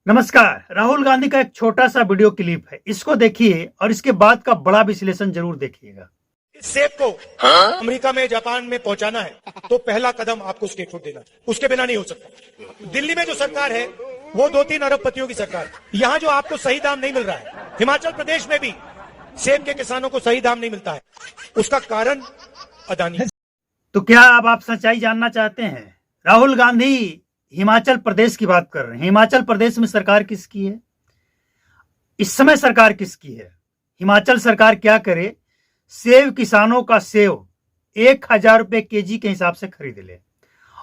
नमस्कार। राहुल गांधी का एक छोटा सा वीडियो क्लिप है, इसको देखिए और इसके बाद का बड़ा विश्लेषण जरूर देखिएगा। इस सेब को अमेरिका में, जापान में पहुंचाना है तो पहला कदम आपको स्टेट फूड देना, उसके बिना नहीं हो सकता। दिल्ली में जो सरकार है वो 2-3 अरबपतियों की सरकार है। यहाँ जो आपको सही दाम नहीं मिल रहा है, हिमाचल प्रदेश में भी सेब के किसानों को सही दाम नहीं मिलता है, उसका कारण अदानी है। तो क्या अब आप सच्चाई जानना चाहते हैं? राहुल गांधी हिमाचल प्रदेश की बात कर रहे हैं। हिमाचल प्रदेश में सरकार किसकी है? इस समय सरकार किसकी है? हिमाचल सरकार क्या करे, सेब किसानों का सेब 1000 रुपए केजी के हिसाब से खरीद ले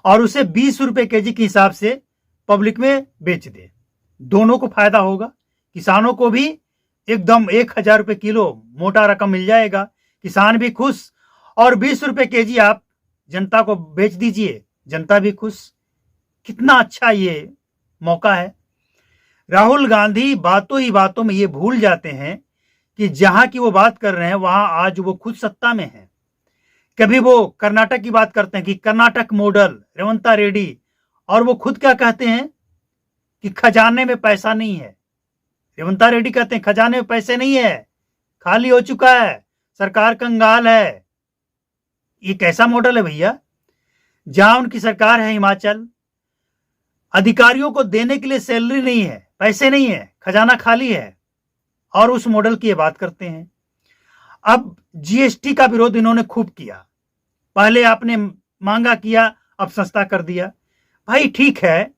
और उसे 20 रुपए केजी के हिसाब से पब्लिक में बेच दे। दोनों को फायदा होगा, किसानों को भी एकदम 1000 रुपए किलो मोटा रकम मिल जाएगा, किसान भी खुश, और 20 रुपए केजी आप जनता को बेच दीजिए, जनता भी खुश। कितना अच्छा ये मौका है। राहुल गांधी बातों ही बातों में ये भूल जाते हैं कि जहां की वो बात कर रहे हैं वहां आज वो खुद सत्ता में है। कभी वो कर्नाटक की बात करते हैं कि कर्नाटक मॉडल रेवंत रेड्डी, और वो खुद क्या कहते हैं कि खजाने में पैसा नहीं है। रेवंत रेड्डी कहते हैं खजाने में पैसे नहीं है, खाली हो चुका है, सरकार कंगाल है। ये कैसा मॉडल है भैया? जहां उनकी सरकार है हिमाचल, अधिकारियों को देने के लिए सैलरी नहीं है, पैसे नहीं है, खजाना खाली है, और उस मॉडल की ये बात करते हैं। अब जीएसटी का विरोध इन्होंने खूब किया। पहले आपने मांगा किया, अब सस्ता कर दिया। भाई ठीक है,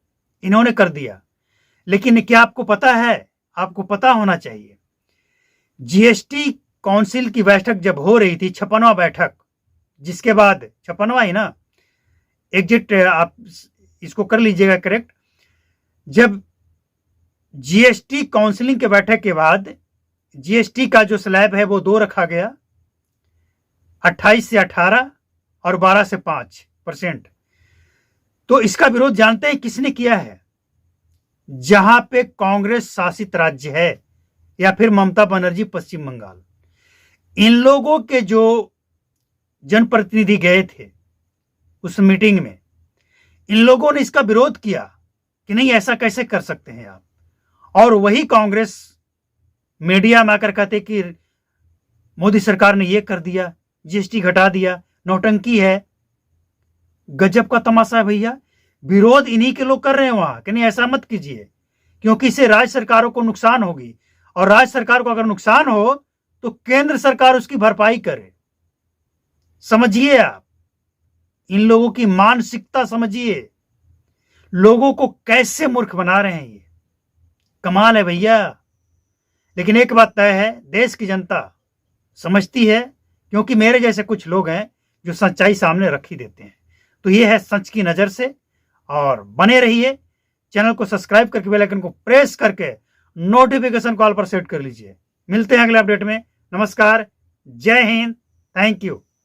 इन्होंने कर दिया, लेकिन क्या आपको पता है? आपको पता होना चाहिए, जीएसटी काउंसिल की बैठक जब हो रही थी, 56वां बैठक, जिसके बाद 56वां ही ना, एग्जिट आप इसको कर लीजिएगा करेक्ट। जब जीएसटी काउंसलिंग के बैठक के बाद जीएसटी का जो स्लैब है वो 2 रखा गया, 28 से 18 और 12 से 5%। तो इसका विरोध जानते हैं किसने किया है? जहां पे कांग्रेस शासित राज्य है या फिर ममता बनर्जी पश्चिम बंगाल, इन लोगों के जो जनप्रतिनिधि गए थे उस मीटिंग में, इन लोगों ने इसका विरोध किया कि नहीं, ऐसा कैसे कर सकते हैं आप। और वही कांग्रेस मीडिया में आकर कहते कि मोदी सरकार ने ये कर दिया, जीएसटी घटा दिया, नौटंकी है। गजब का तमाशा है भैया। विरोध इन्हीं के लोग कर रहे हैं वहां कि नहीं, ऐसा मत कीजिए, क्योंकि इससे राज्य सरकारों को नुकसान होगी, और राज्य सरकार को अगर नुकसान हो तो केंद्र सरकार उसकी भरपाई करे। समझिए आप इन लोगों की मानसिकता, समझिए लोगों को कैसे मूर्ख बना रहे हैं। ये कमाल है भैया। लेकिन एक बात तय है, देश की जनता समझती है, क्योंकि मेरे जैसे कुछ लोग हैं जो सच्चाई सामने रख ही देते हैं। तो ये है सच की नजर से, और बने रहिए। चैनल को सब्सक्राइब करके बेल आइकन को प्रेस करके नोटिफिकेशन कॉल पर सेट कर लीजिए। मिलते हैं अगले अपडेट में। नमस्कार, जय हिंद, थैंक यू।